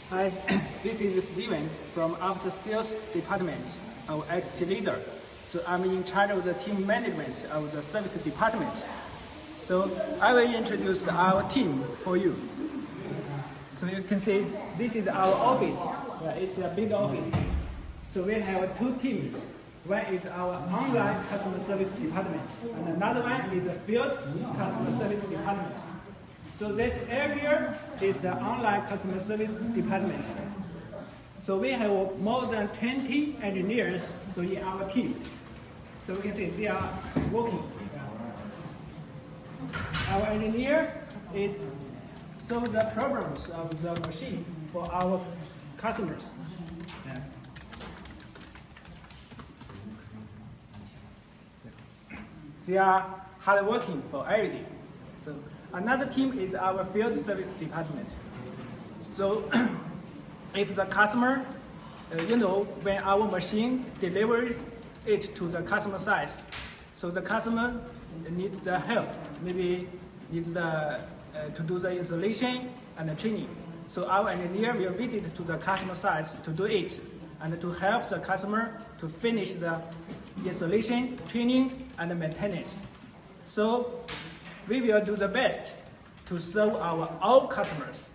Hi, this is Steven from After Sales Department of XinTian. So I'm in charge of the team management of the service department. So I will introduce our team for you. So you can see this is our office. It's a big office. So we have two teams. One is our online customer service department, and another one is the field customer service department. So this area is the online customer service department. So we have more than 20 engineers in our team. So we can see they are working. Our engineer is solve the problems of the machine for our customers. They are hard working for everything. So another team is our field service department. So if the customer, when our machine delivers it to the customer site, so the customer needs the help, maybe needs to do the installation and the training. So our engineer will visit to the customer sites to do it and to help the customer to finish the installation, training, and maintenance. So we will do the best to serve our all customers.